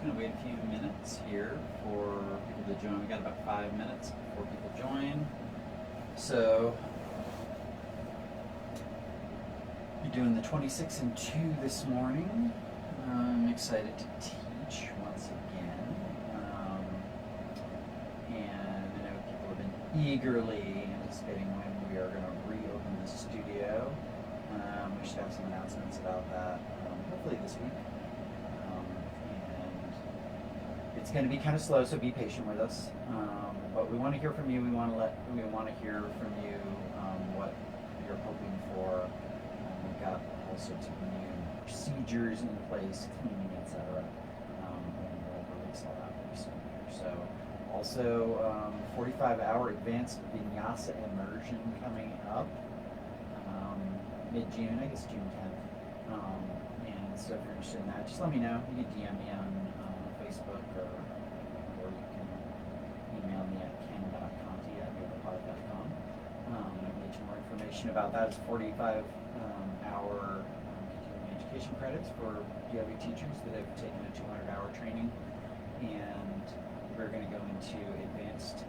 going to wait a few minutes here for people to join. We got about 5 minutes before people join. So, you're doing the 26 and 2 this morning. I'm excited to teach once again. And I know people have been eagerly anticipating when we are going to reopen the studio. We should have some announcements about that hopefully this week. And it's going to be kind of slow, so be patient with us. But we want to hear from you. We want to hear from you what you're hoping for. We've got all sorts of new procedures in place, cleaning, etc. And we'll release all that pretty soon here. So, also 45-hour advanced vinyasa immersion coming up mid-June, I guess June 10th. And so if you're interested in that, just let me know. You can DM me on Facebook or you can email me at ken.conti@yogapod.com. I can get you more information about that. It's 45-hour continuing education credits for yoga teachers that have taken a 200-hour training. And we're going to go into advanced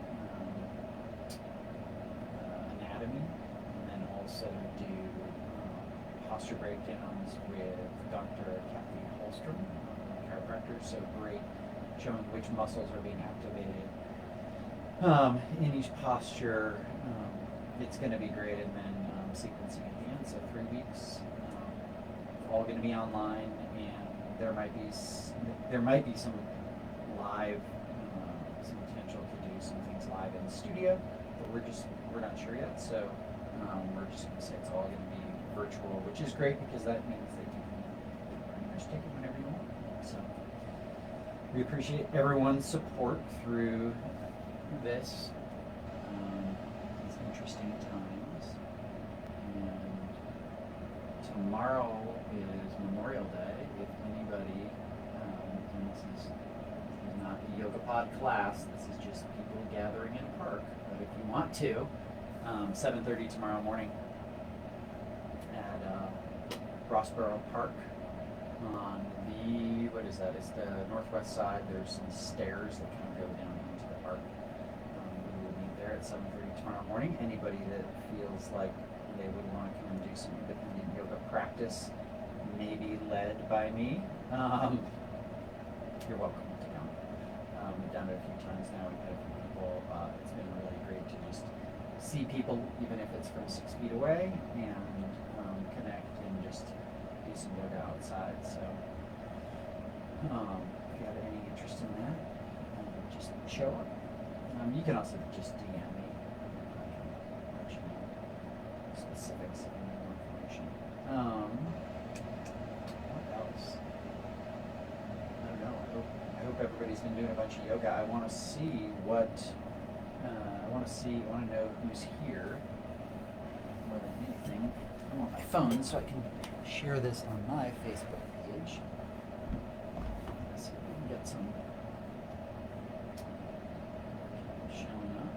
anatomy, and then also do posture breakdowns with Dr. Kathy Holstrom, chiropractor. So great, showing which muscles are being activated in each posture. It's going to be great, and then sequencing at the end. So 3 weeks, all going to be online, and there might be some live, some potential to do some things live in the studio, but we're not sure yet. So we're just going to say it's all going to be virtual, which is great because that means that you can pretty much take it whenever you want. So we appreciate everyone's support through this, these interesting times. And tomorrow is Memorial Day. If anybody, and this is not a YogaPod class, this is just people gathering in a park. But if you want to, 7:30 tomorrow morning at Rossborough Park on the, what is that? It's the northwest side. There's some stairs that kind of go down into the park. We will meet there at 7:30 tomorrow morning. Anybody that feels like they would want to come and do some independent yoga practice, maybe led by me, you're welcome to come. We've done it a few times now. We've had a few people. It's been really great to just see people, even if it's from 6 feet away, and connect and just do some yoga outside. So if you have any interest in that, just show up. You can also just DM me. I can let you know specifics and more information. What else? I don't know. I hope everybody's been doing a bunch of yoga. I want to see what. I want to know who's here more than anything. I'm on my phone, so I can share this on my Facebook page. Let's see if we can get some showing up.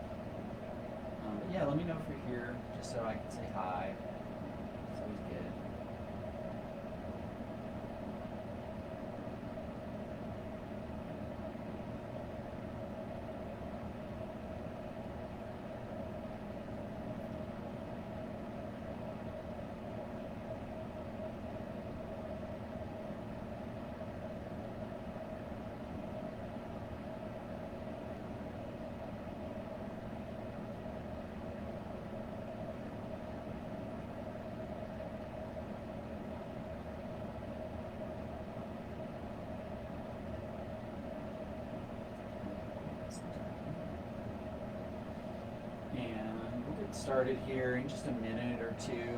But yeah, let me know if you're here, just so I can say hi. It's always good. And we'll get started here in just a minute or two.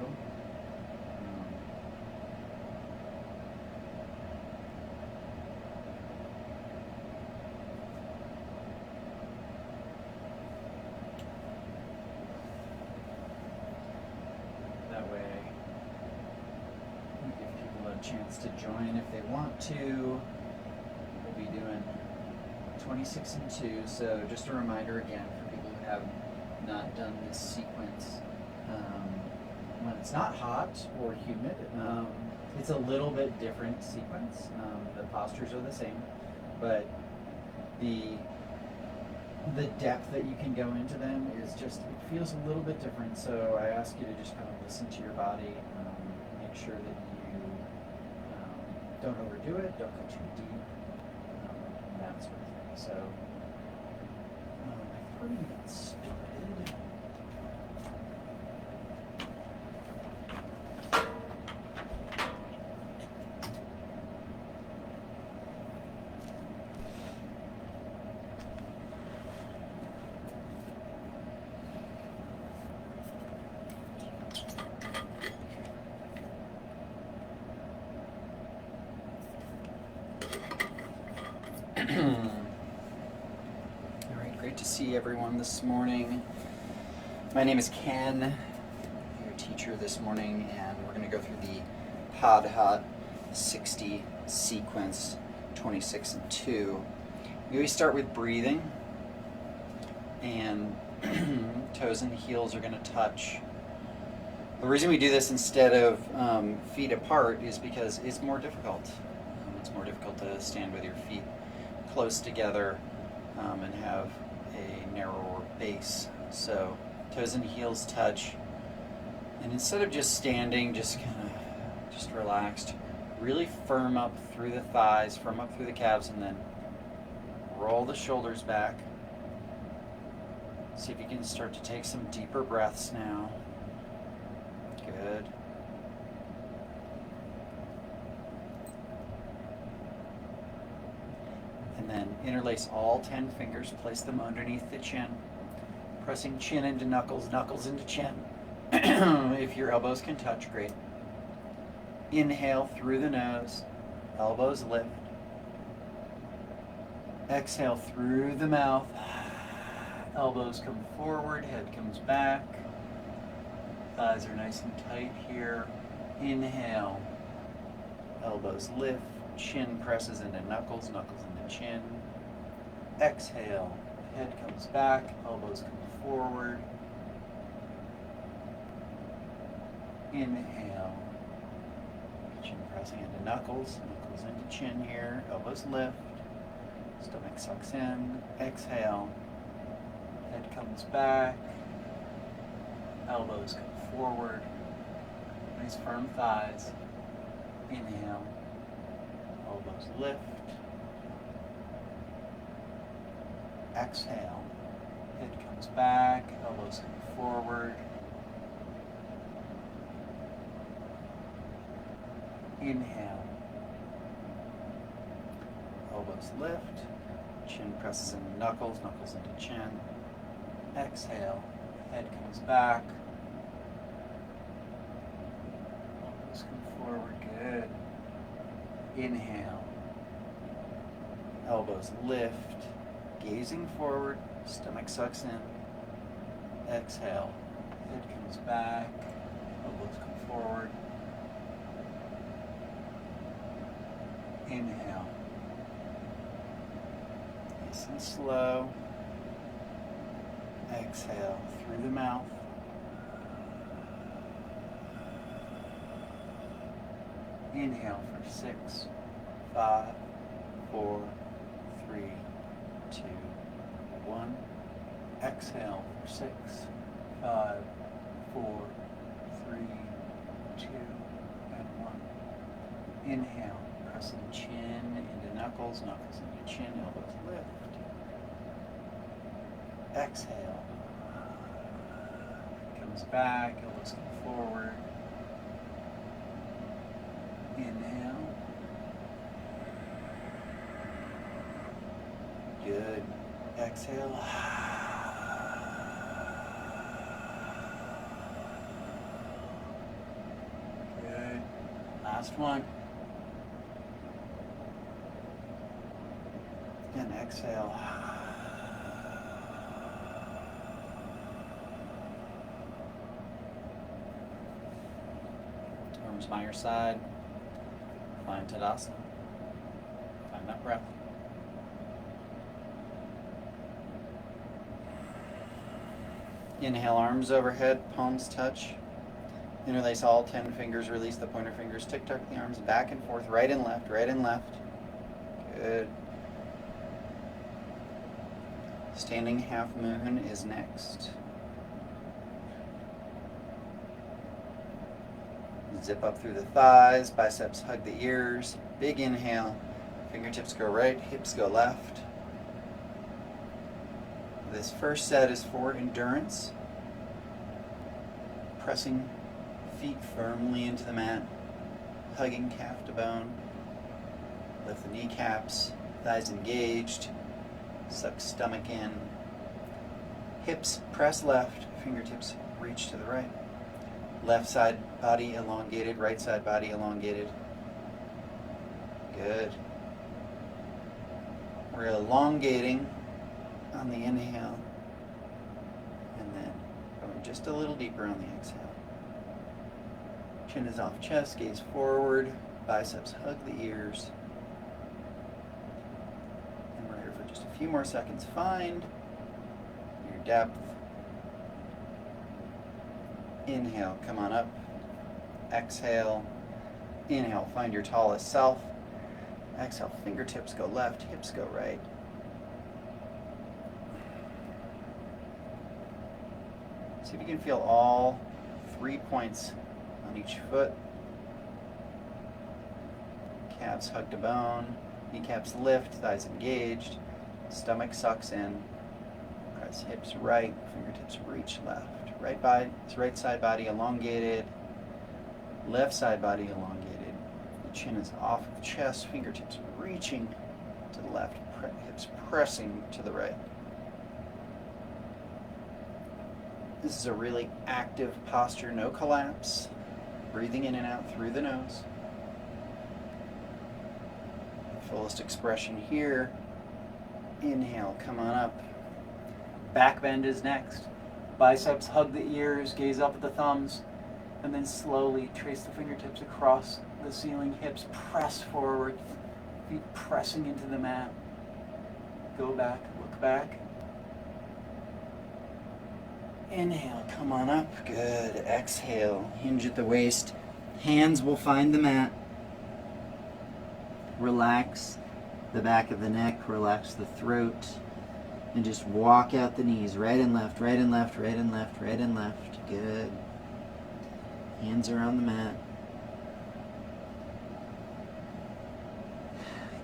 That way, we give people a chance to join if they want to. We'll be doing 26 and 2, so just a reminder again for people who have not done this sequence. When it's not hot or humid, it's a little bit different sequence. The postures are the same, but the depth that you can go into them is just, it feels a little bit different. So I ask you to just kind of listen to your body, make sure that you don't overdo it, don't go too deep, that sort of thing. So before we get started, all right, great to see everyone this morning. My name is Ken, your teacher this morning, and we're going to go through the podHot 60 sequence 26 and 2. We always start with breathing, and toes and heels are going to touch. The reason we do this instead of feet apart is because it's more difficult. It's more difficult to stand with your feet close together and have a narrower base. So toes and heels touch, and instead of just standing, just relaxed, really firm up through the thighs, firm up through the calves, and then roll the shoulders back. See if you can start to take some deeper breaths now. Good. And then interlace all 10 fingers, place them underneath the chin, pressing chin into knuckles, knuckles into chin. If your elbows can touch, great. Inhale through the nose, elbows lift. Exhale through the mouth, elbows come forward, head comes back. Thighs are nice and tight here. Inhale, elbows lift, chin presses into knuckles, knuckles into chin. Exhale, head comes back, elbows come forward. Inhale, chin pressing into knuckles, knuckles into chin here, elbows lift, stomach sucks in. Exhale, head comes back, elbows come forward, nice firm thighs. Inhale, elbows lift. Exhale, head comes back, elbows come forward. Inhale, elbows lift, chin presses into knuckles, knuckles into chin. Exhale, head comes back, elbows come forward, good. Inhale, elbows lift, gazing forward, stomach sucks in. Exhale, head comes back, elbows come forward. Inhale, nice and slow. Exhale through the mouth. Inhale for 6, 5, 4, 3, 2, 1. Exhale for 6, 5, 4, 3, 2, and 1. Inhale, pressing chin into knuckles, knuckles into chin, elbows lift. Exhale, comes back, elbows come forward. Inhale. Good. Exhale. Good. Last one. And exhale. Arms by your side. Find Tadasana. Find that breath. Inhale, arms overhead, palms touch. Interlace all 10 fingers, release the pointer fingers, tick-tock the arms back and forth, right and left, right and left. Good. Standing half moon is next. Zip up through the thighs, biceps hug the ears. Big inhale. Fingertips go right, hips go left. This first set is for endurance. Pressing feet firmly into the mat. Hugging calf to bone. Lift the kneecaps, thighs engaged. Suck stomach in. Hips press left, fingertips reach to the right. Left side body elongated, right side body elongated. Good. We're elongating on the inhale and then going just a little deeper on the exhale. Chin is off chest, gaze forward, biceps hug the ears. And we're here for just a few more seconds. Find your depth. Inhale, come on up. Exhale. Inhale, find your tallest self. Exhale, fingertips go left, hips go right. See if you can feel all 3 points on each foot. Calves hug to bone. Kneecaps lift, thighs engaged. Stomach sucks in. Press hips right, fingertips reach left. Right side body elongated. Left side body elongated. The chin is off of the chest, fingertips reaching to the left, hips pressing to the right. This is a really active posture, no collapse. Breathing in and out through the nose. Fullest expression here. Inhale, come on up. Back bend is next. Biceps hug the ears, gaze up at the thumbs, and then slowly trace the fingertips across the ceiling. Hips press forward, feet pressing into the mat. Go back, look back. Inhale, come on up. Good. Exhale, hinge at the waist. Hands will find the mat. Relax the back of the neck, relax the throat. And just walk out the knees, right and left, right and left, right and left, right and left. Good. Hands are on the mat.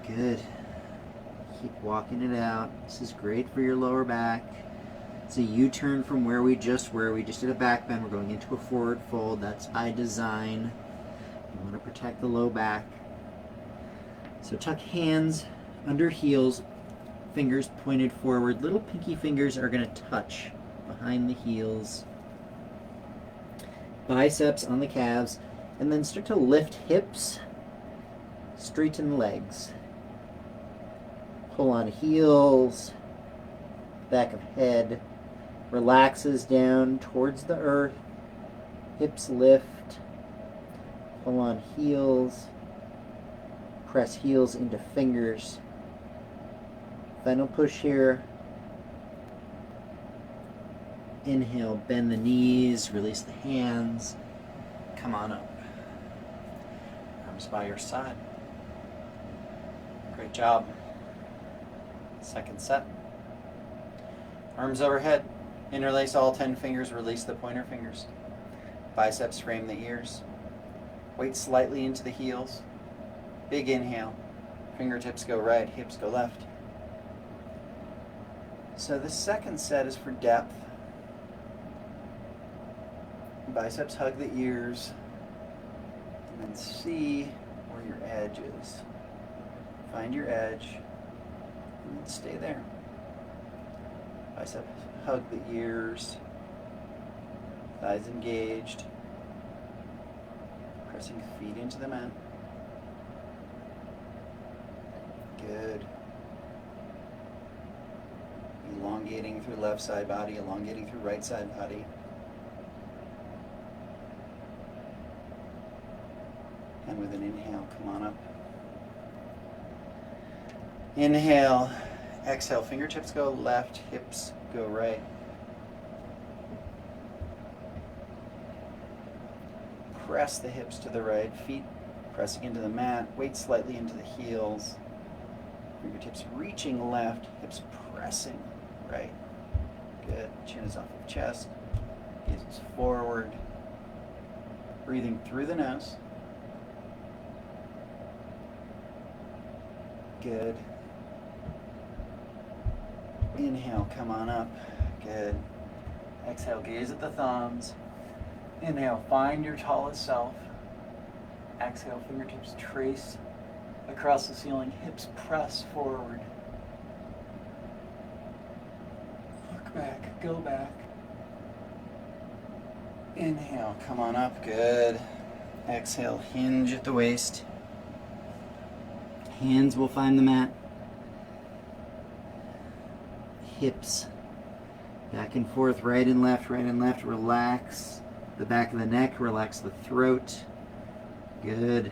Good. Keep walking it out. This is great for your lower back. It's a U-turn from where we just were. We just did a back bend. We're going into a forward fold. That's by design. You want to protect the low back. So tuck hands under heels. Fingers pointed forward. Little pinky fingers are going to touch behind the heels. Biceps on the calves. And then start to lift hips. Straighten legs. Pull on heels. Back of head. Relaxes down towards the earth. Hips lift. Pull on heels. Press heels into fingers. Final push here. Inhale, bend the knees, release the hands. Come on up. Arms by your side. Great job. Second set. Arms overhead. Interlace all 10 fingers, release the pointer fingers. Biceps frame the ears. Weight slightly into the heels. Big inhale. Fingertips go right, hips go left. So the second set is for depth. Biceps hug the ears. And then see where your edge is. Find your edge. And then stay there. Biceps hug the ears. Thighs engaged. Pressing feet into the mat. Good. Elongating through left side body, elongating through right side body. And with an inhale, come on up. Inhale, exhale, fingertips go left, hips go right. Press the hips to the right, feet pressing into the mat, weight slightly into the heels. Fingertips reaching left, hips pressing right. Good. Chin is off of chest. Gaze is forward. Breathing through the nose. Good. Inhale, come on up. Good. Exhale, gaze at the thumbs. Inhale, find your tallest self. Exhale, fingertips trace across the ceiling, hips press forward. Look back, go back. Inhale, come on up, good. Exhale, hinge at the waist. Hands will find the mat. Hips back and forth, right and left, relax the back of the neck, relax the throat. Good.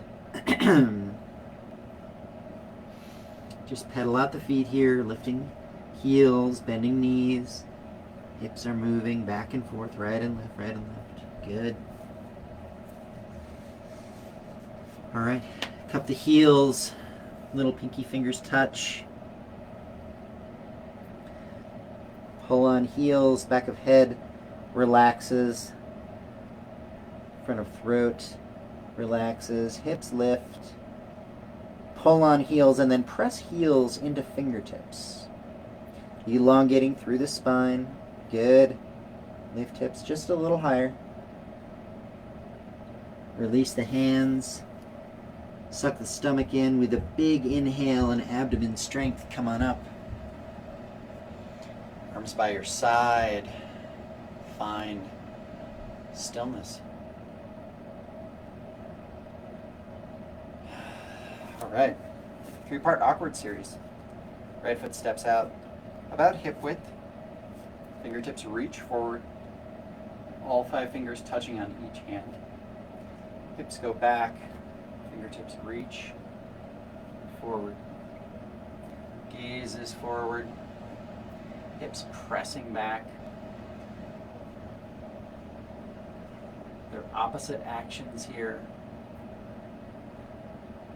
Just pedal out the feet here, lifting heels, bending knees. Hips are moving back and forth, right and left, Good. All right, cup the heels, little pinky fingers touch. Pull on heels, back of head relaxes. Front of throat relaxes, hips lift. Pull on heels and then press heels into fingertips. Elongating through the spine. Good. Lift hips just a little higher. Release the hands. Suck the stomach in with a big inhale and abdomen strength. Come on up. Arms by your side. Find stillness. All right. 3-part awkward series. Right foot steps out about hip width. Fingertips reach forward. All 5 fingers touching on each hand. Hips go back. Fingertips reach forward. Gaze is forward. Hips pressing back. They're opposite actions here.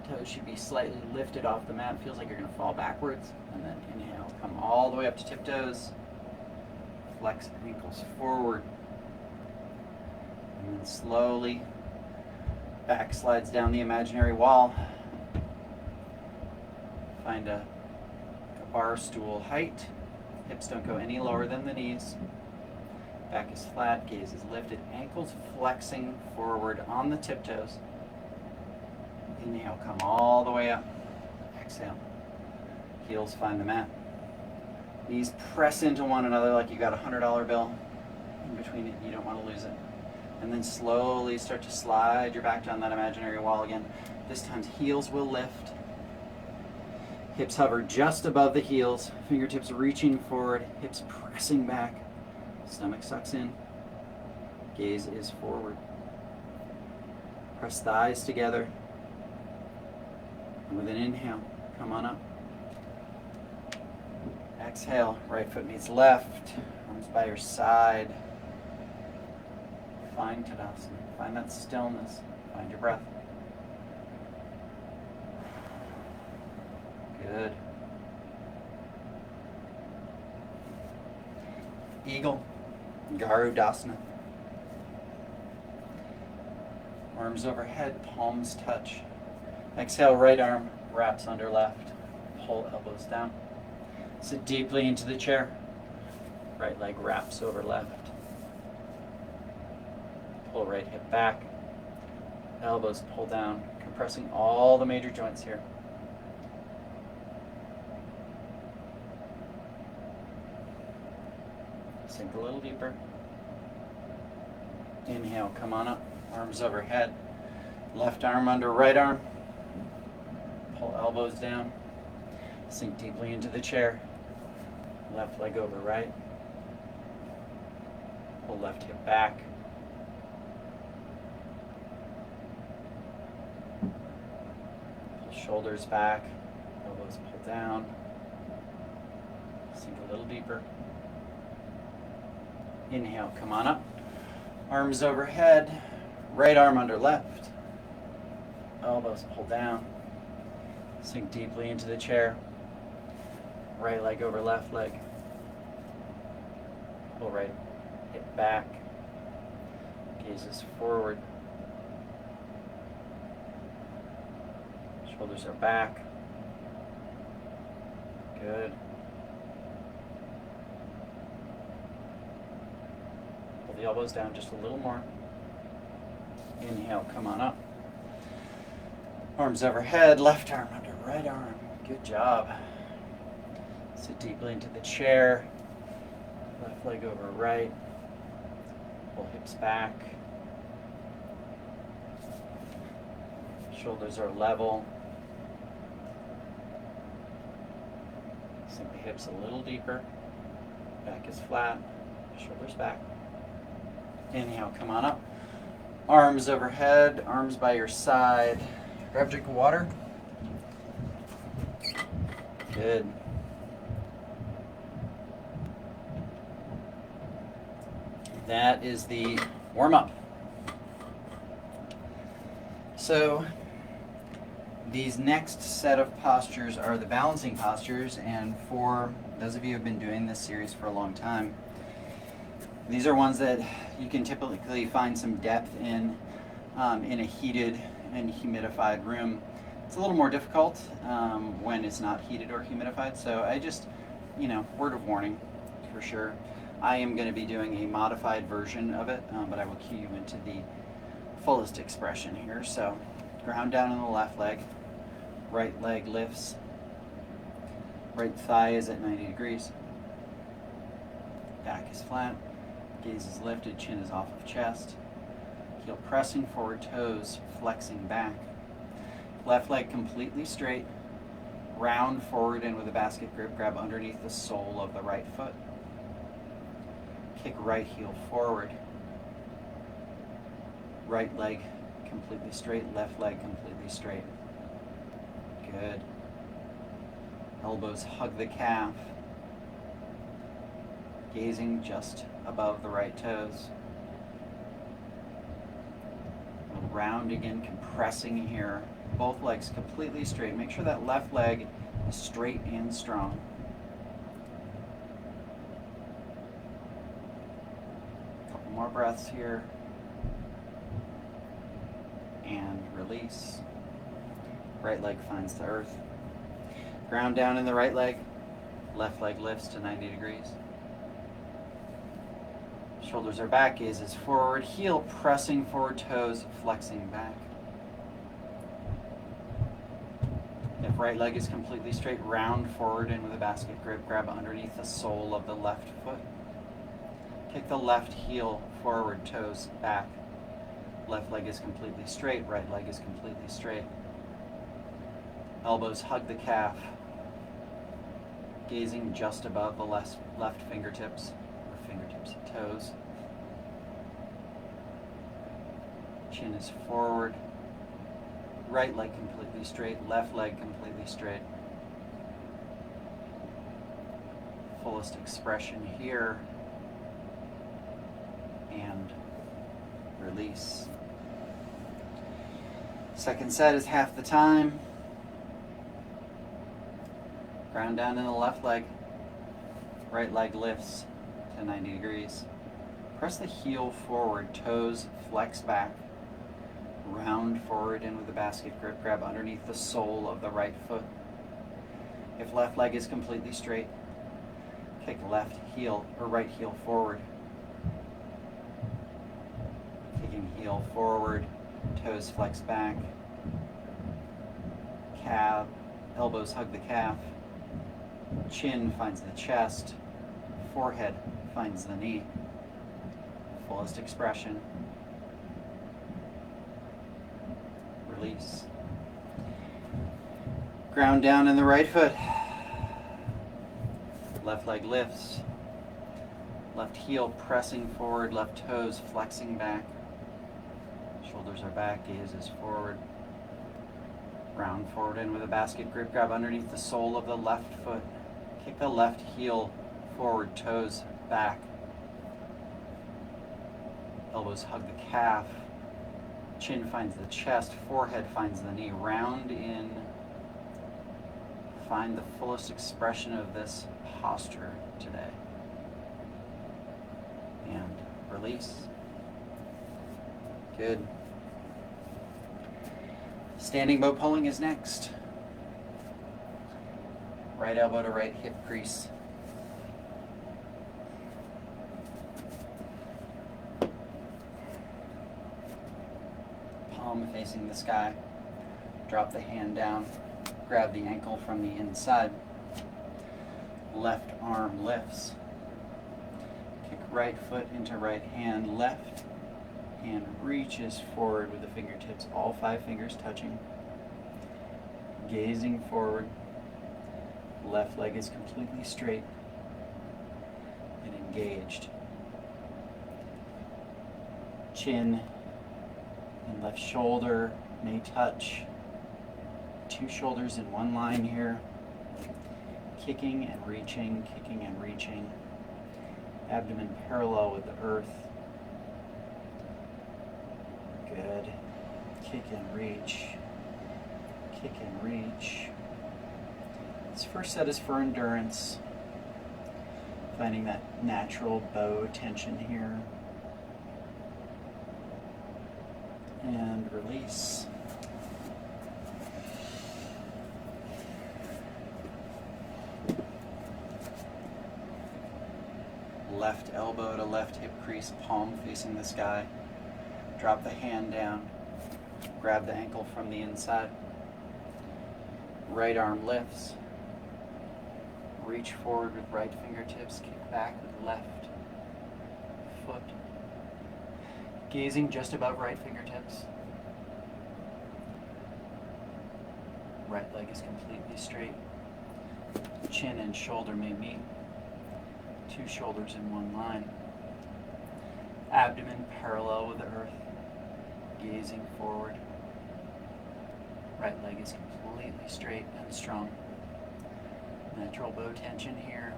Toes should be slightly lifted off the mat. Feels like you're going to fall backwards. And then inhale. Come all the way up to tiptoes. Flex ankles forward. And then slowly back slides down the imaginary wall. Find a bar stool height. Hips don't go any lower than the knees. Back is flat, gaze is lifted, ankles flexing forward on the tiptoes. Inhale, come all the way up. Exhale. Heels find the mat. Knees press into one another like you got a $100 bill in between it. You don't want to lose it. And then slowly start to slide your back down that imaginary wall again. This time heels will lift. Hips hover just above the heels. Fingertips reaching forward. Hips pressing back. Stomach sucks in. Gaze is forward. Press thighs together. And with an inhale, come on up. Exhale, right foot meets left. Arms by your side. Find Tadasana. Find that stillness. Find your breath. Good. Eagle. Garudasana. Arms overhead, palms touch. Exhale, right arm wraps under left. Pull elbows down. Sit deeply into the chair. Right leg wraps over left. Pull right hip back. Elbows pull down, compressing all the major joints here. Sink a little deeper. Inhale, come on up. Arms overhead. Left arm under right arm. Pull elbows down. Sink deeply into the chair. Left leg over right. Pull left hip back. Pull shoulders back. Elbows pull down. Sink a little deeper. Inhale, come on up. Arms overhead. Right arm under left. Elbows pull down. Sink deeply into the chair. Right leg over left leg. Pull right hip back. Gazes forward. Shoulders are back. Good. Pull the elbows down just a little more. Inhale, come on up. Arms overhead, left arm under right arm. Good job. Sit deeply into the chair. Left leg over right. Pull hips back. Shoulders are level. Sink the hips a little deeper. Back is flat. Shoulders back. Inhale, come on up. Arms overhead, arms by your side. Grab a drink of water. Good. That is the warm-up. So these next set of postures are the balancing postures, and for those of you who have been doing this series for a long time, these are ones that you can typically find some depth in a heated and humidified room. It's a little more difficult when it's not heated or humidified, so I just, word of warning for sure. I am going to be doing a modified version of it, but I will cue you into the fullest expression here. So ground down on the left leg, right leg lifts, right thigh is at 90 degrees, back is flat, gaze is lifted, chin is off of chest, heel pressing forward, toes flexing back, left leg completely straight, round forward in with a basket grip, grab underneath the sole of the right foot, kick right heel forward, right leg completely straight, left leg completely straight. Good. Elbows hug the calf, gazing just above the right toes. Round again, compressing here. Both legs completely straight. Make sure that left leg is straight and strong. Couple more breaths here. And release. Right leg finds the earth. Ground down in the right leg. Left leg lifts to 90 degrees. Shoulders are back, gaze is forward, heel pressing forward, toes flexing back. If right leg is completely straight, round forward in with a basket grip, grab underneath the sole of the left foot. Kick the left heel forward, toes back. Left leg is completely straight, right leg is completely straight. Elbows hug the calf, gazing just above the left fingertips, or fingertips and toes. Chin is forward, right leg completely straight, left leg completely straight. Fullest expression here, and release. Second set is half the time. Ground down in the left leg. Right leg lifts to 90 degrees. Press the heel forward, toes flex back. Round forward in with the basket grip, grab underneath the sole of the right foot. If left leg is completely straight, kick left heel or right heel forward. Kicking heel forward, toes flex back. Calf, elbows hug the calf. Chin finds the chest, forehead finds the knee. Fullest expression. Release. Ground down in the right foot. Left leg lifts. Left heel pressing forward, left toes flexing back. Shoulders are back, gaze is forward. Round forward in with a basket grip, grab underneath the sole of the left foot. Kick the left heel forward, toes back. Elbows hug the calf. Chin finds the chest, forehead finds the knee. Round in. Find the fullest expression of this posture today. release. Good. Standing boat pulling is next. Right elbow to right hip crease. Palm facing the sky. Drop the hand down. Grab the ankle from the inside. Left arm lifts. Kick right foot into right hand. Left hand reaches forward with the fingertips, all 5 fingers touching. Gazing forward. Left leg is completely straight and engaged. Chin and left shoulder may touch. 2 shoulders in one line here. Kicking and reaching, kicking and reaching. Abdomen parallel with the earth. Good. Kick and reach. Kick and reach. This first set is for endurance. Finding that natural bow tension here. And release. Left elbow to left hip crease, palm facing the sky. Drop the hand down. Grab the ankle from the inside. Right arm lifts. Reach forward with right fingertips. Kick back with left foot. Gazing just above right fingertips. Right leg is completely straight. Chin and shoulder may meet. 2 shoulders in one line. Abdomen parallel with the earth. Gazing forward. Right leg is completely straight and strong. Natural bow tension here.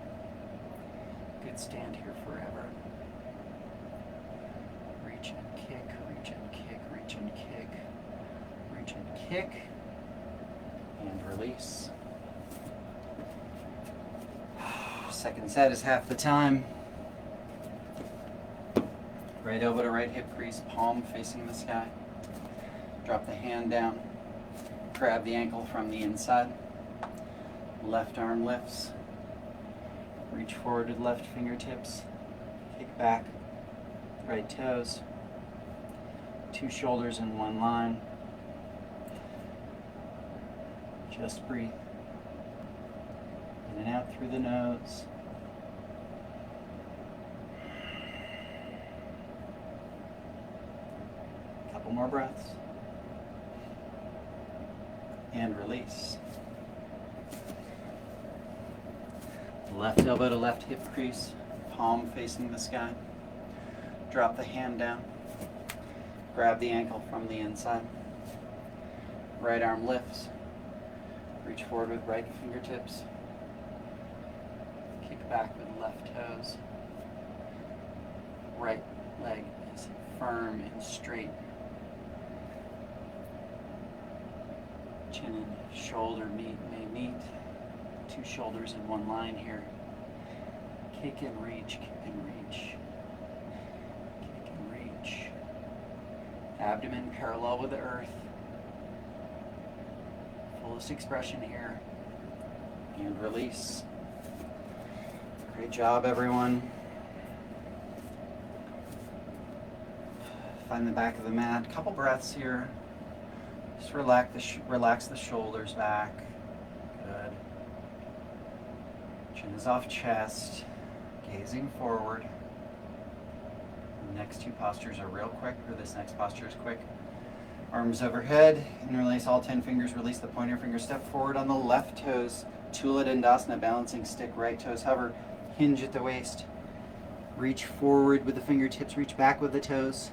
Good stand here forever. Reach and kick, reach and kick, reach and kick, reach and kick, and release. Second set is half the time. Right elbow to right hip crease, palm facing the sky. Drop the hand down. Grab the ankle from the inside. Left arm lifts. Reach forward with left fingertips. Kick back. Right toes. 2 shoulders in one line. Just breathe. In and out through the nose. Couple more breaths. And release. Left elbow to left hip crease, palm facing the sky. Drop the hand down. Grab the ankle from the inside. Right arm lifts. Reach forward with right fingertips. Kick back with left toes. Right leg is firm and straight. Chin and shoulder may meet. 2 shoulders in one line here. Kick and reach, kick and reach. Kick and reach. Abdomen parallel with the earth. Fullest expression here. And release. Great job, everyone. Find the back of the mat. Couple breaths here. Just relax the shoulders back. Good. Chin is off chest. Gazing forward. The next 2 postures are real quick, or this next posture is quick. Arms overhead. Interlace all 10 fingers. Release the pointer finger. Step forward on the left toes. Tula Dandasana, balancing stick. Right toes hover. Hinge at the waist. Reach forward with the fingertips. Reach back with the toes.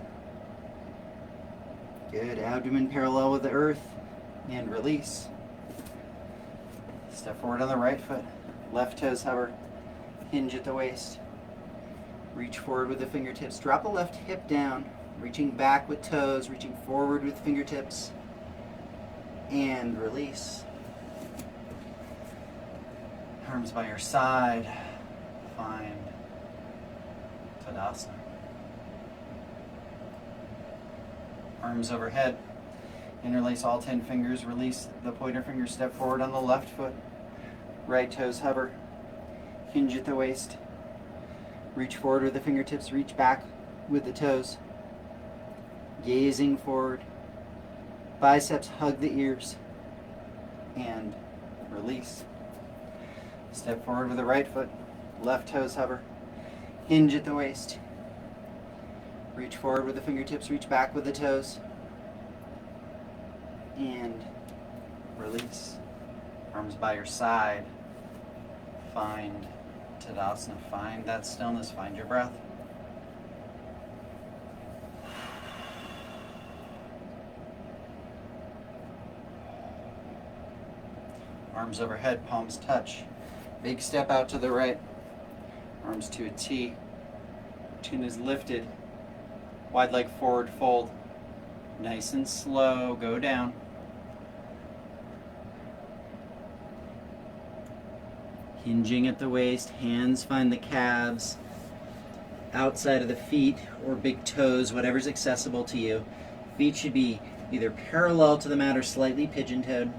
Good. Abdomen parallel with the earth. And release. Step forward on the right foot. Left toes hover. Hinge at the waist. Reach forward with the fingertips. Drop the left hip down. Reaching back with toes. Reaching forward with fingertips. And release. Arms by your side. Find Tadasana. arms overhead. Interlace all 10 fingers, release the pointer finger, step forward on the left foot. Right toes hover. Hinge at the waist. Reach forward with the fingertips, reach back with the toes. Gazing forward. Biceps hug the ears. And release. Step forward with the right foot. Left toes hover. Hinge at the waist. Reach forward with the fingertips, reach back with the toes. And release. Arms by your side. Find Tadasana. Find that stillness. Find your breath. Arms overhead, palms touch. Big step out to the right. Arms to a T. Chin is lifted. Wide leg forward fold. Nice and slow, go down. Hinging at the waist, hands find the calves, outside of the feet or big toes, whatever's accessible to you. Feet should be either parallel to the mat or slightly pigeon-toed.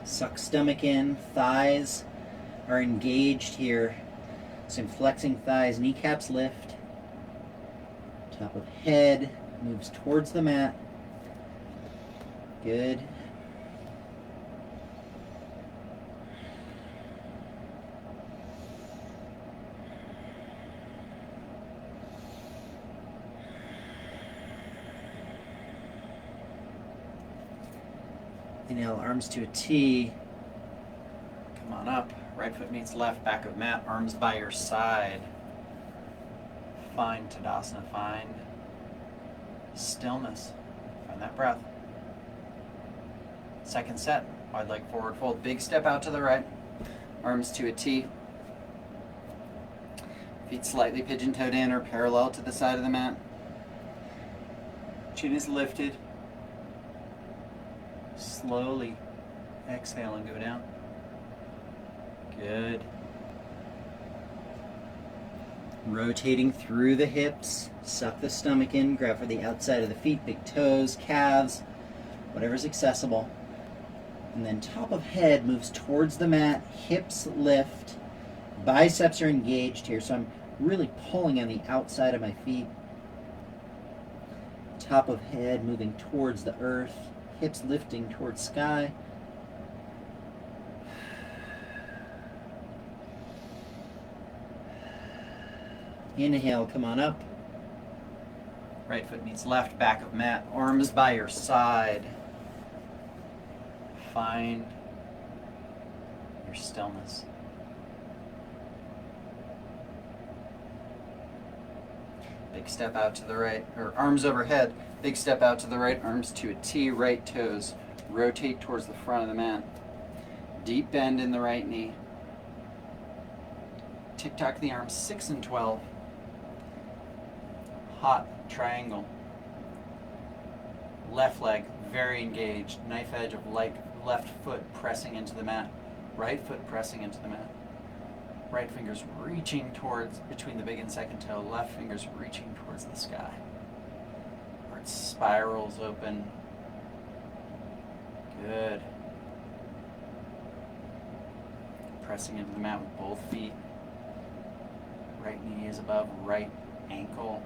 Suck stomach in, thighs are engaged here. So flexing thighs, kneecaps lift. Top of head moves towards the mat. Good. Inhale, arms to a T. Come on up. Right foot meets left, back of mat, arms by your side. Find Tadasana, find stillness. Find that breath. Second set, wide leg forward fold. Big step out to the right, arms to a T. Feet slightly pigeon-toed in or parallel to the side of the mat. Chin is lifted. Slowly exhale and go down. Good. Rotating through the hips, suck the stomach in, grab for the outside of the feet, big toes, calves, whatever's accessible. And then top of head moves towards the mat, hips lift, biceps are engaged here, so I'm really pulling on the outside of my feet. Top of head moving towards the earth, hips lifting towards sky. Inhale, come on up. Right foot meets left, back of mat, arms by your side. Find your stillness. Big step out to the right, or arms overhead. Big step out to the right, arms to a T, right toes. Rotate towards the front of the mat. Deep bend in the right knee. Tick-tock the arms, 6 and 12. Hot triangle. Left leg very engaged. Knife edge of left foot pressing into the mat. Right foot pressing into the mat. Right fingers reaching towards between the big and second toe. Left fingers reaching towards the sky. Heart spirals open. Good. Pressing into the mat with both feet. Right knee is above right ankle.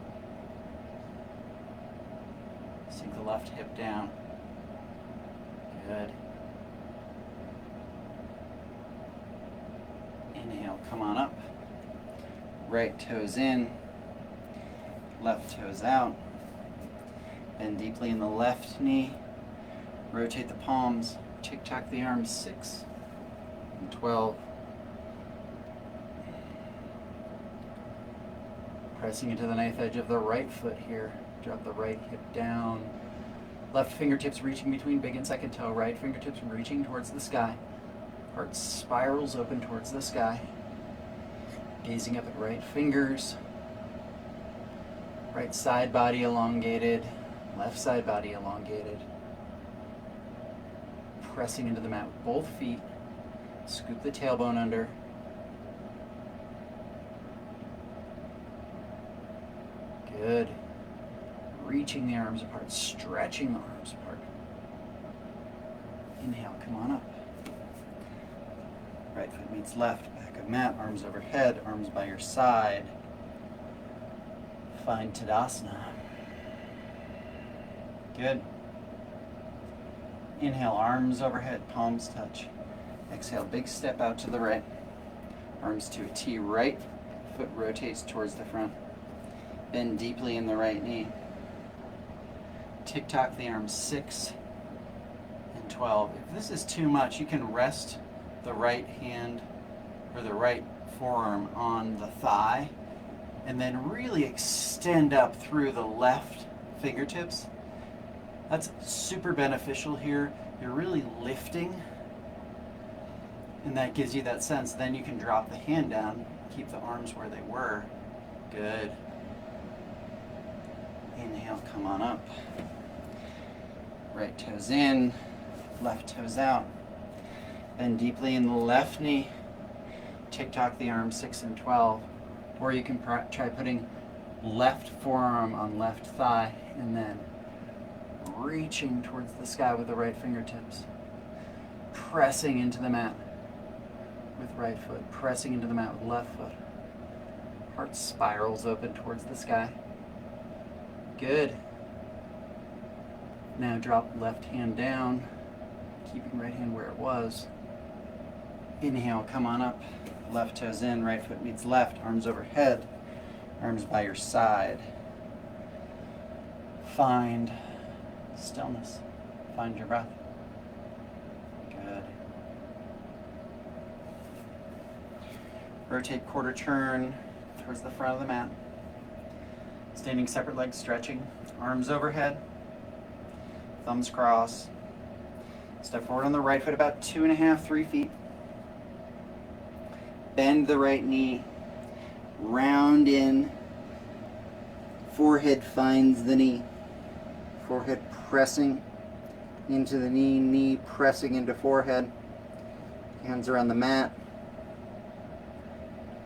Sink the left hip down. Good. Inhale, come on up. Right toes in. Left toes out. Bend deeply in the left knee. Rotate the palms. Tick-tock the arms, 6 and 12. Pressing into the knife edge of the right foot here. Drop the right hip down. Left fingertips reaching between big and second toe. Right fingertips reaching towards the sky. Heart spirals open towards the sky. Gazing up at right fingers. Right side body elongated. Left side body elongated. Pressing into the mat with both feet. Scoop the tailbone under. Good. reaching the arms apart, stretching the arms apart. Inhale, come on up. Right foot meets left, back of mat, arms overhead, arms by your side. Find Tadasana. Good. Inhale, arms overhead, palms touch. Exhale, big step out to the right. Arms to a T right, foot rotates towards the front. Bend deeply in the right knee. Tick-tock the arms 6 and 12. If this is too much, you can rest the right hand or the right forearm on the thigh and then really extend up through the left fingertips. That's super beneficial here. You're really lifting, and that gives you that sense. Then you can drop the hand down, keep the arms where they were. Good. Inhale, come on up. Right toes in, left toes out. Bend deeply in the left knee. Tick-tock the arms 6 and 12. Or you can try putting left forearm on left thigh and then reaching towards the sky with the right fingertips. Pressing into the mat with right foot. Pressing into the mat with left foot. Heart spirals open towards the sky. Good. Now drop left hand down, keeping right hand where it was. Inhale, come on up. Left toes in, right foot meets left, arms overhead, arms by your side. Find stillness. Find your breath. Good. Rotate quarter turn towards the front of the mat. Standing separate legs, stretching. Arms overhead. Thumbs cross. Step forward on the right foot about 2.5, 3 feet. Bend the right knee. Round in. Forehead finds the knee. Forehead pressing into the knee, knee pressing into forehead. Hands are on the mat.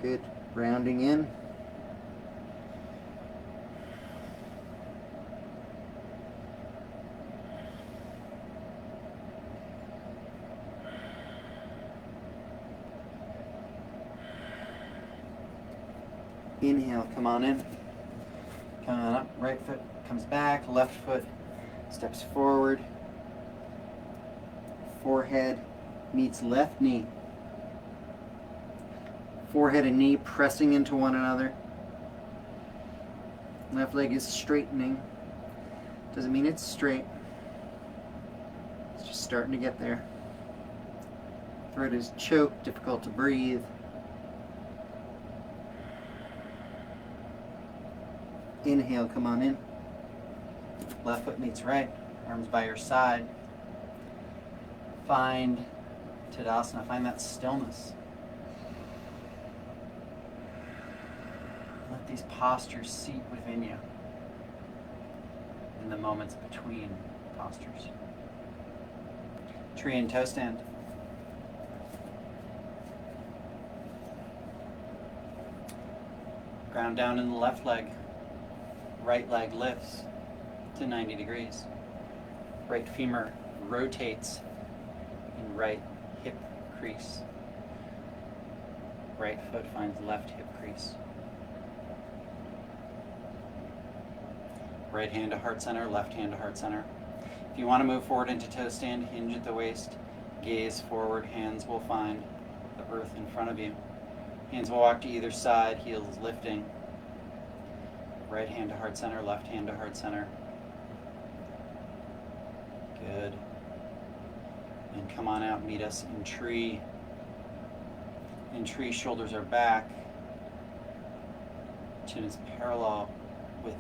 Good. Rounding in. Inhale, come on in. Come on up. Right foot comes back. Left foot steps forward. Forehead meets left knee. Forehead and knee pressing into one another. Left leg is straightening. Doesn't mean it's straight. It's just starting to get there. Throat is choked, difficult to breathe. Inhale, come on in. Left foot meets right, arms by your side. Find Tadasana, find that stillness. Let these postures seat within you in the moments between postures. Tree and toe stand. Ground down in the left leg. Right leg lifts to 90 degrees. Right femur rotates in right hip crease. Right foot finds left hip crease. Right hand to heart center, left hand to heart center. If you want to move forward into toe stand, hinge at the waist, gaze forward, hands will find the earth in front of you. Hands will walk to either side, heels lifting. Right hand to heart center, left hand to heart center. Good. And come on out, meet us in tree. In tree, shoulders are back. Chin is parallel with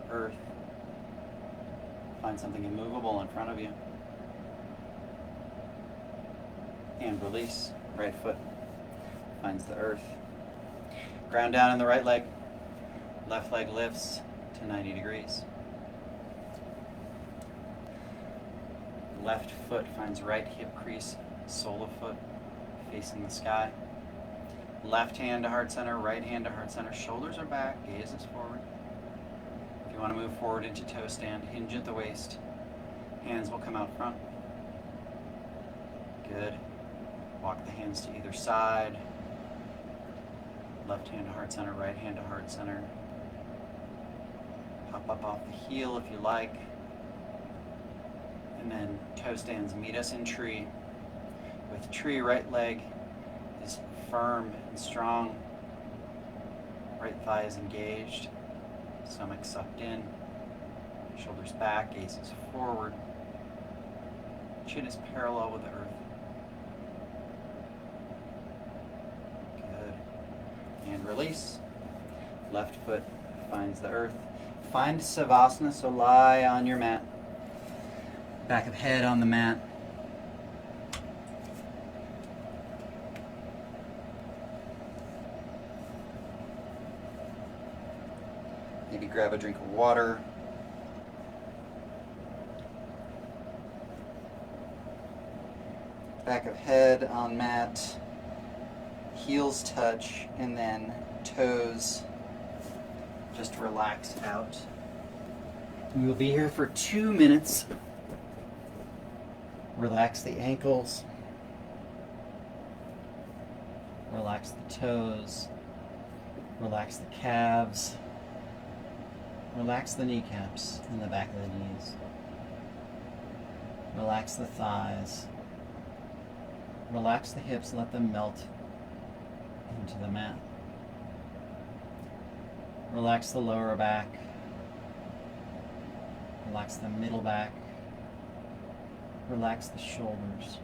the earth. Find something immovable in front of you. And release. Right foot finds the earth. Ground down in the right leg. Left leg lifts to 90 degrees. Left foot finds right hip crease, sole of foot facing the sky. Left hand to heart center, right hand to heart center. Shoulders are back, gaze is forward. you want to move forward into toe stand, hinge at the waist. Hands will come out front. Good. Walk the hands to either side. Left hand to heart center, right hand to heart center. Pop up off the heel if you like. And then toe stands meet us in tree. With tree, right leg is firm and strong. Right thigh is engaged. Stomach sucked in. Shoulders back, gaze is forward. Chin is parallel with the earth. Good. And release. Left foot finds the earth. Find Savasana, so lie on your mat. Back of head on the mat. Maybe grab a drink of water. Back of head on mat. Heels touch, and then toes just relax out. We will be here for 2 minutes. Relax the ankles. Relax the toes. Relax the calves. Relax the kneecaps and the back of the knees. Relax the thighs. Relax the hips, let them melt into the mat. Relax the lower back. Relax the middle back. Relax the shoulders.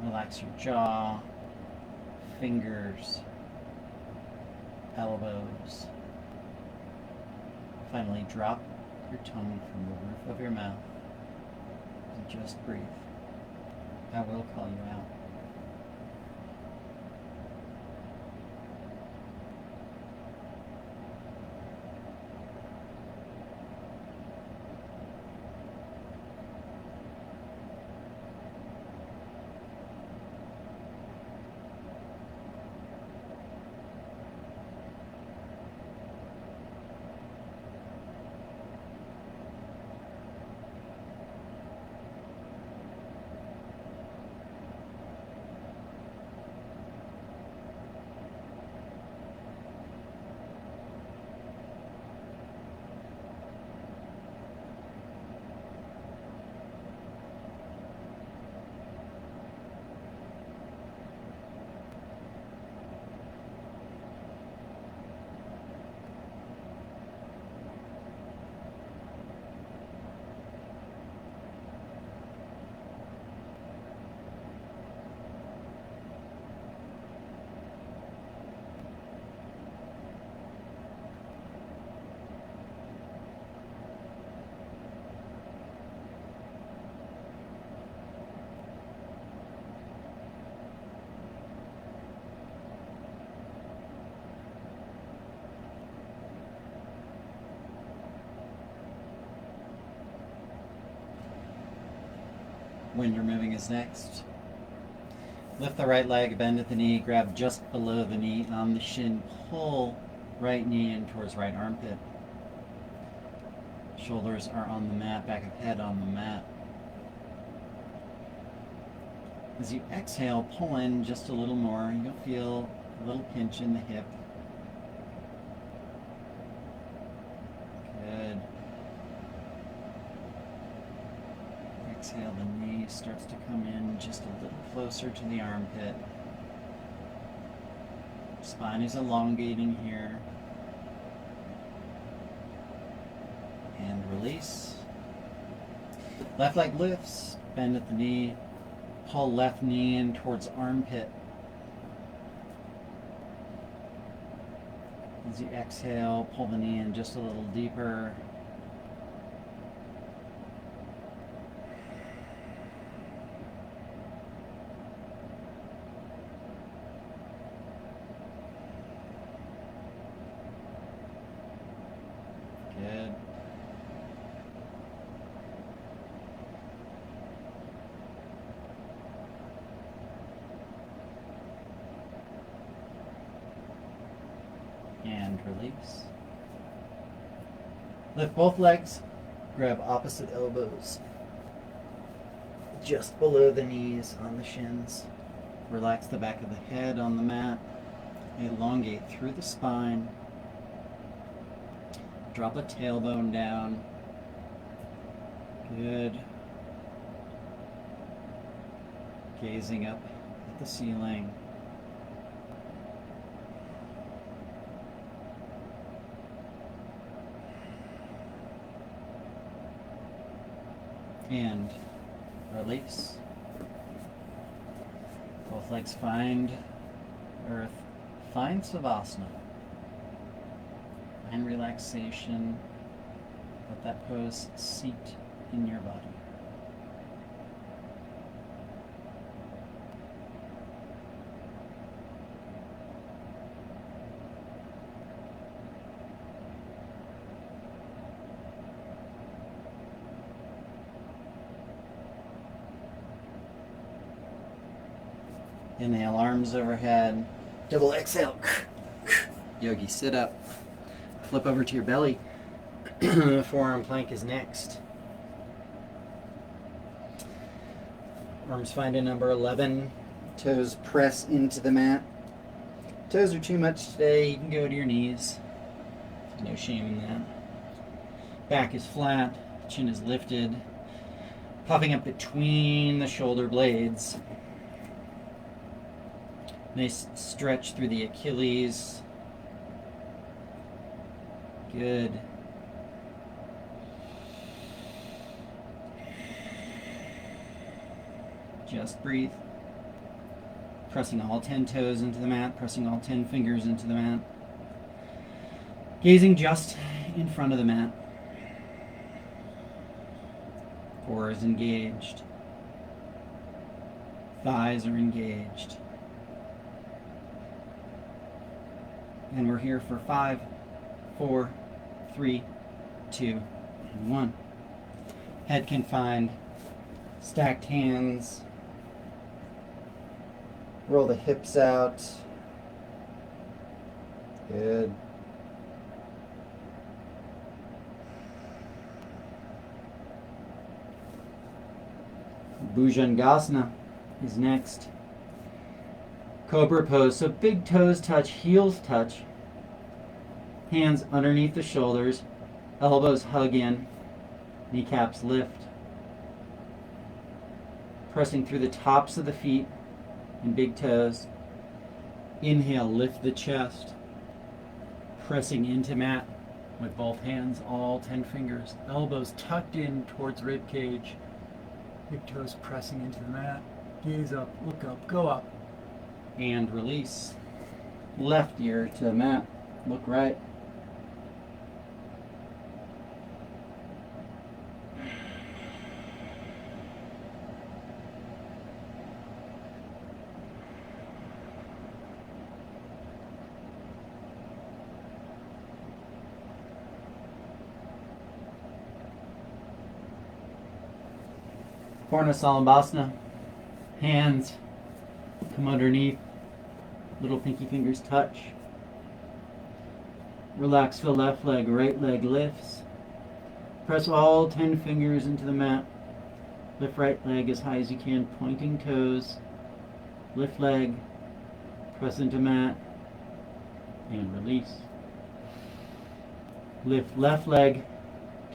Relax your jaw, fingers, elbows. Finally, drop your tongue from the roof of your mouth and just breathe. I will call you out. When you're moving is next. Lift the right leg, bend at the knee, grab just below the knee on the shin, pull right knee in towards right armpit. Shoulders are on the mat, back of head on the mat. As you exhale, pull in just a little more. You'll feel a little pinch in the hip. Good. Exhale, the knee starts to come in just a little closer to the armpit. Spine is elongating here. And release. Left leg lifts, bend at the knee. Pull left knee in towards armpit. As you exhale, pull the knee in just a little deeper. Good. And release. Lift both legs, grab opposite elbows just below the knees on the shins. Relax the back of the head on the mat. Elongate through the spine. Drop a tailbone down. Good. Gazing up at the ceiling. And release. Both legs find earth. Find Savasana. Find relaxation. Let that pose seat in your body. Inhale, arms overhead. Double exhale. Yogi, sit up. Flip over to your belly. Forearm plank is next. Arms find a number 11. Toes press into the mat. Toes are too much today. You can go to your knees. No shame in that. Back is flat. Chin is lifted. Puffing up between the shoulder blades. Nice stretch through the Achilles. Good. Just breathe. Pressing all 10 toes into the mat, pressing all 10 fingers into the mat. Gazing just in front of the mat. Core is engaged. Thighs are engaged. And we're here for 5, 4, 3, 2, and 1. Head can find stacked hands. Roll the hips out. Good. Bhujangasana is next. Cobra pose. So big toes touch, heels touch. Hands underneath the shoulders. Elbows hug in. Kneecaps lift. Pressing through the tops of the feet and big toes. Inhale, lift the chest. Pressing into mat with both hands, all 10 fingers. Elbows tucked in towards rib cage. Big toes pressing into the mat. Gaze up, look up, go up. And release. Left ear to the mat. Look right. Purna Salambhasana. Hands come underneath. Little pinky fingers touch. Relax the left leg, right leg lifts. Press all 10 fingers into the mat. Lift right leg as high as you can, pointing toes. Lift leg, press into mat, and release. Lift left leg,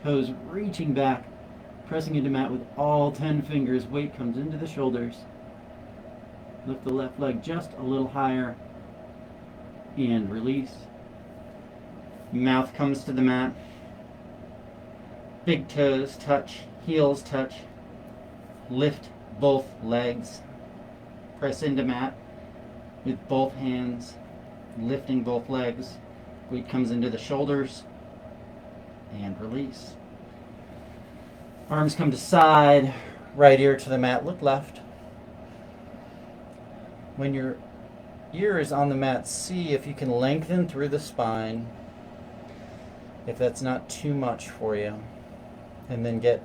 toes reaching back, pressing into mat with all 10 fingers. Weight comes into the shoulders. Lift the left leg just a little higher and release. Mouth comes to the mat. Big toes touch, heels touch. Lift both legs. Press into mat with both hands, lifting both legs. Weight comes into the shoulders and release. Arms come to side, right ear to the mat, look left. When your ear is on the mat, see if you can lengthen through the spine, if that's not too much for you. And then get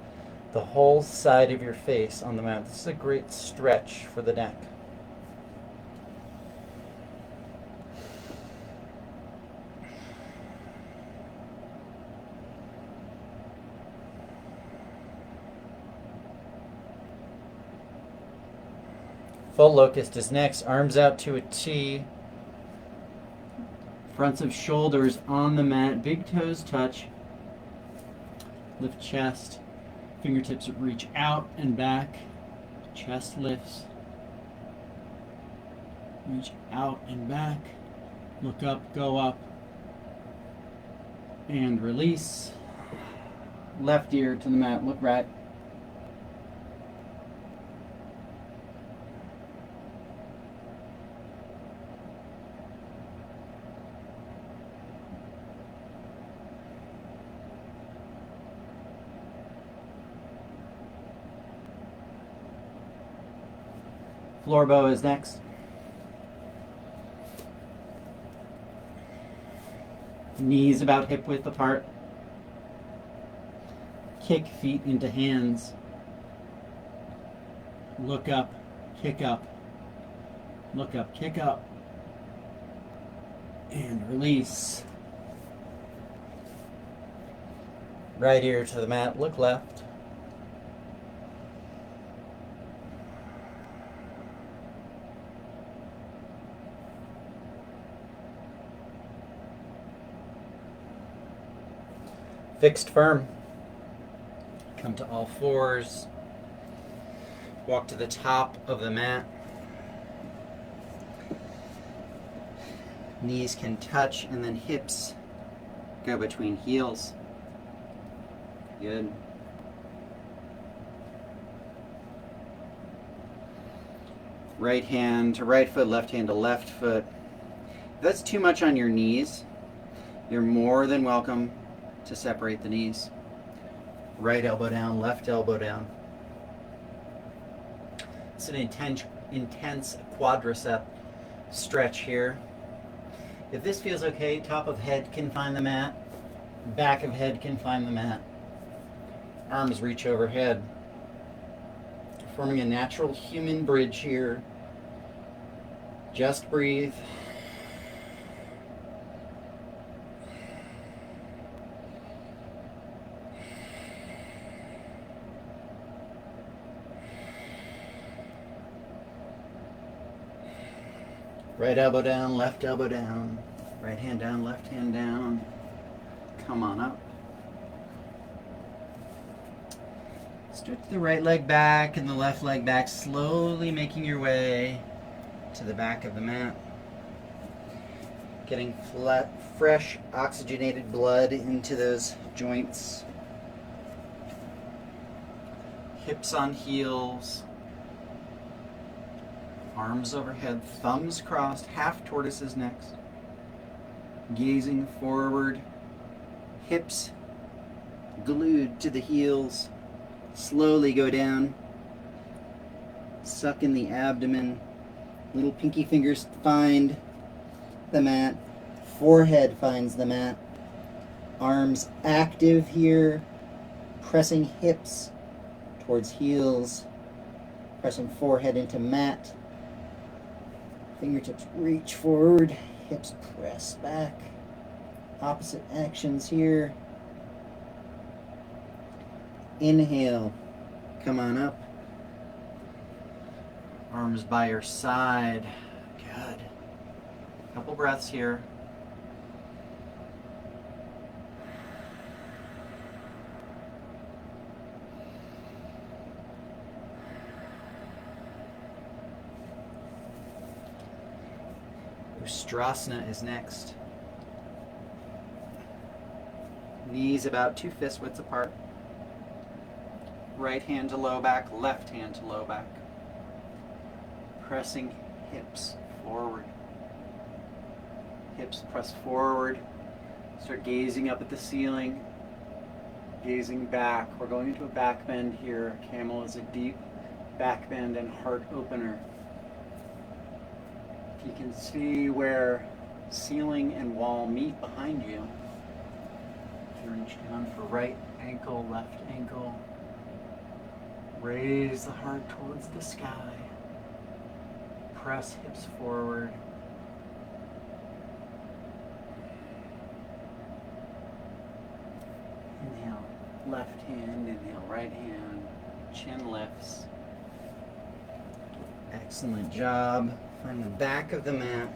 the whole side of your face on the mat. This is a great stretch for the neck. Full locust is next. Arms out to a T. Fronts of shoulders on the mat. Big toes touch. Lift chest. Fingertips reach out and back. Chest lifts. Reach out and back. Look up, go up. And release. Left ear to the mat. Look right. Floor bow is next. Knees about hip width apart. Kick feet into hands. Look up, kick up. Look up, kick up. And release. Right ear to the mat, look left. Fixed firm. Come to all fours. Walk to the top of the mat. Knees can touch and then hips go between heels. Good. Right hand to right foot, left hand to left foot. If that's too much on your knees, you're more than welcome to separate the knees. Right elbow down, left elbow down. It's an intense quadricep stretch here. If this feels okay, top of head can find the mat, back of head can find the mat. Arms reach overhead. Forming a natural human bridge here. Just breathe. Right elbow down, left elbow down. Right hand down, left hand down. Come on up. Stretch the right leg back and the left leg back, slowly making your way to the back of the mat. Getting flat, fresh, oxygenated blood into those joints. Hips on heels. Arms overhead, thumbs crossed, half tortoises next. Gazing forward, hips glued to the heels. Slowly go down. Suck in the abdomen. Little pinky fingers find the mat. Forehead finds the mat. Arms active here. Pressing hips towards heels. Pressing forehead into mat. Fingertips reach forward, hips press back. Opposite actions here. Inhale, come on up. Arms by your side. Good. Couple breaths here. Ustrasana is next. Knees about 2 fist widths apart. Right hand to low back, left hand to low back. Pressing hips forward. Hips press forward. Start gazing up at the ceiling. Gazing back. We're going into a back bend here. Camel is a deep back bend and heart opener. You can see where ceiling and wall meet behind you. You reach down for right ankle, left ankle. Raise the heart towards the sky. Press hips forward. Inhale, left hand, inhale, right hand. Chin lifts. Excellent job. Find the back of the mat.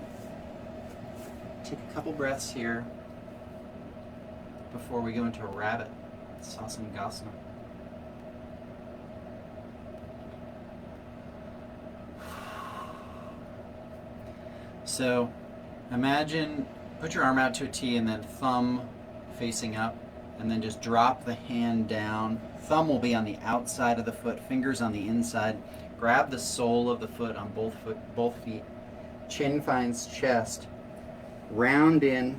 Take a couple breaths here before we go into a rabbit. Sasangasana. So imagine, put your arm out to a T and then thumb facing up, and then just drop the hand down. Thumb will be on the outside of the foot, fingers on the inside. Grab the sole of the foot on both feet. Chin finds chest. Round in.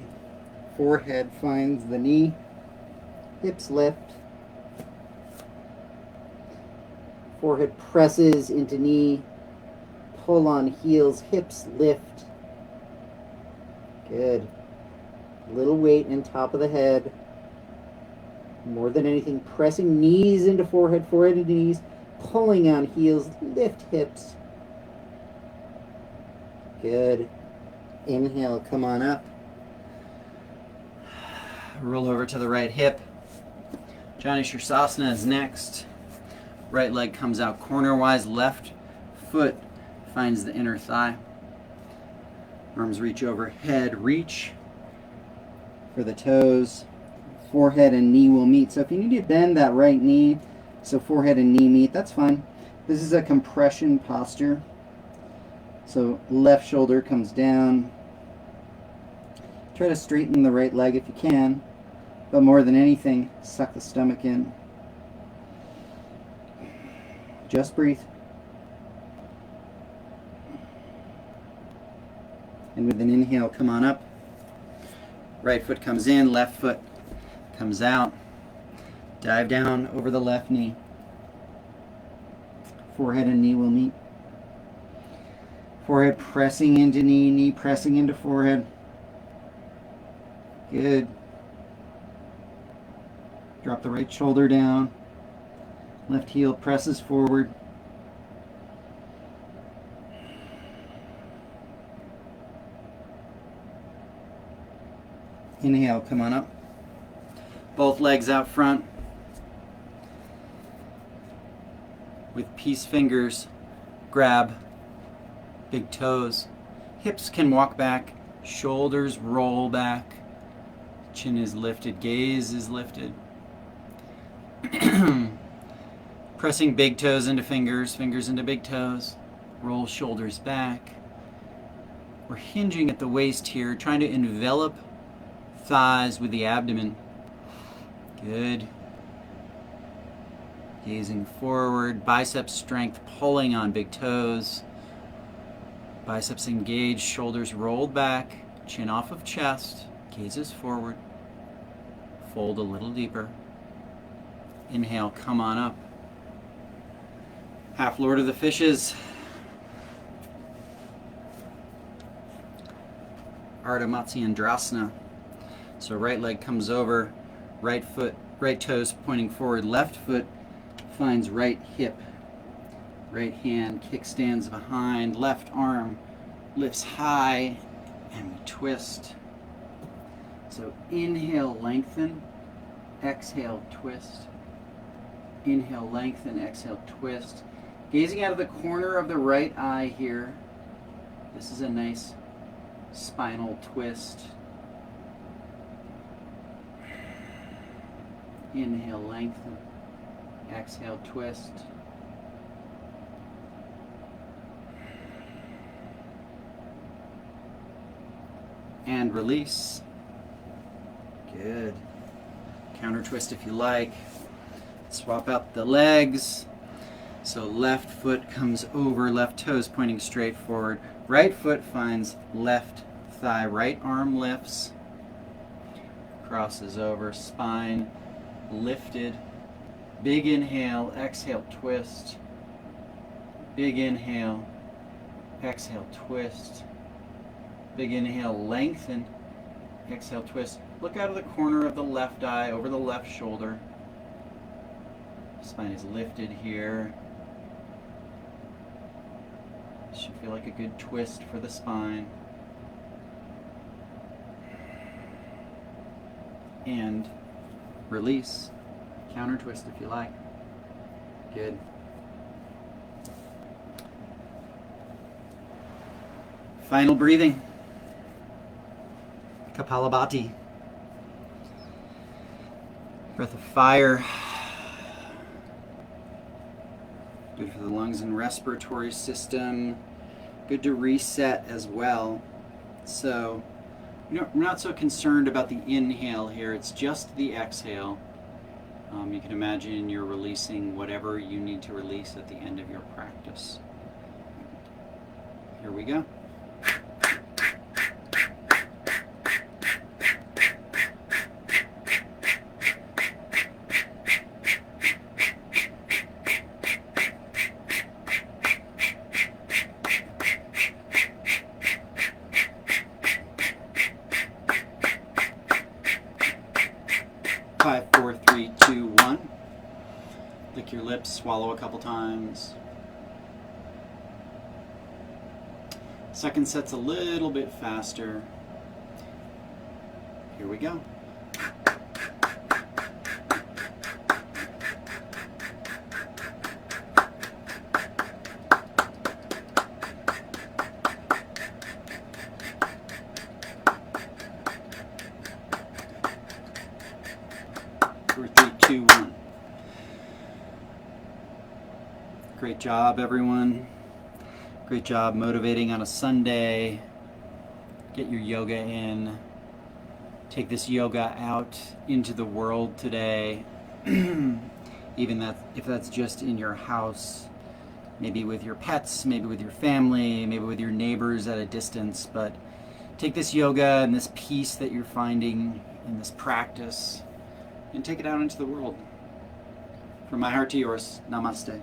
Forehead finds the knee. Hips lift. Forehead presses into knee. Pull on heels. Hips lift. Good. Little weight in top of the head. More than anything, pressing knees into forehead, forehead into knees. Pulling on heels, lift hips. Good. Inhale, come on up. Roll over to the right hip. Jani Shirsasana is next. Right leg comes out cornerwise. Left foot finds the inner thigh. Arms reach overhead. Reach for the toes. Forehead and knee will meet. So if you need to bend that right knee, so forehead and knee meet, that's fine. This is a compression posture. So left shoulder comes down. Try to straighten the right leg if you can, but more than anything, suck the stomach in. Just breathe. And with an inhale, come on up. Right foot comes in, left foot comes out. Dive down over the left knee. Forehead and knee will meet. Forehead pressing into knee, knee pressing into forehead. Good. Drop the right shoulder down. Left heel presses forward. Inhale, come on up. Both legs out front. With peace fingers, grab big toes. Hips can walk back. Shoulders roll back. Chin is lifted. Gaze is lifted. Pressing big toes into fingers. Fingers into big toes. Roll shoulders back. We're hinging at the waist here, trying to envelop thighs with the abdomen. Good. Gazing forward, biceps strength, pulling on big toes. Biceps engaged, shoulders rolled back, chin off of chest, gazes forward. Fold a little deeper. Inhale, come on up. Half Lord of the Fishes. Ardha Matsyendrasana. So right leg comes over, right foot, right toes pointing forward, left foot finds right hip. Right hand kickstands behind, left arm lifts high, and we twist. So inhale, lengthen, exhale, twist. Inhale, lengthen, exhale, twist. Gazing out of the corner of the right eye here. This is a nice spinal twist. Inhale, lengthen. Exhale, twist. And release. Good. Counter twist if you like. Swap out the legs. So left foot comes over, left toes pointing straight forward. Right foot finds left thigh. Right arm lifts. Crosses over, spine lifted. Big inhale, exhale, twist. Big inhale, exhale, twist. Big inhale, lengthen, exhale, twist. Look out of the corner of the left eye, over the left shoulder. Spine is lifted here. Should feel like a good twist for the spine. And release. Counter twist if you like. Good. Final breathing. Kapalabhati. Breath of fire. Good for the lungs and respiratory system. Good to reset as well. So, we're not so concerned about the inhale here. It's just the exhale. You can imagine you're releasing whatever you need to release at the end of your practice. Here we go. Five, four, three, two, one. Lick your lips, swallow a couple times. Second set's a little bit faster. Here we go. Four, three, two, one. Great job, everyone. Great job motivating on a Sunday. Get your yoga in. Take this yoga out into the world today. Even if that's just in your house, maybe with your pets, maybe with your family, maybe with your neighbors at a distance. But take this yoga and this peace that you're finding in this practice and take it out into the world. From my heart to yours, namaste.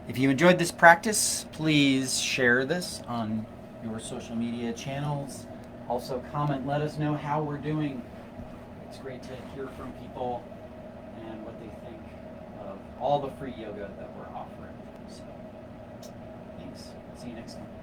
If you enjoyed this practice, please share this on your social media channels. Also comment, let us know how we're doing. It's great to hear from people and what they think of all the free yoga that we're offering. So, thanks. See you next time.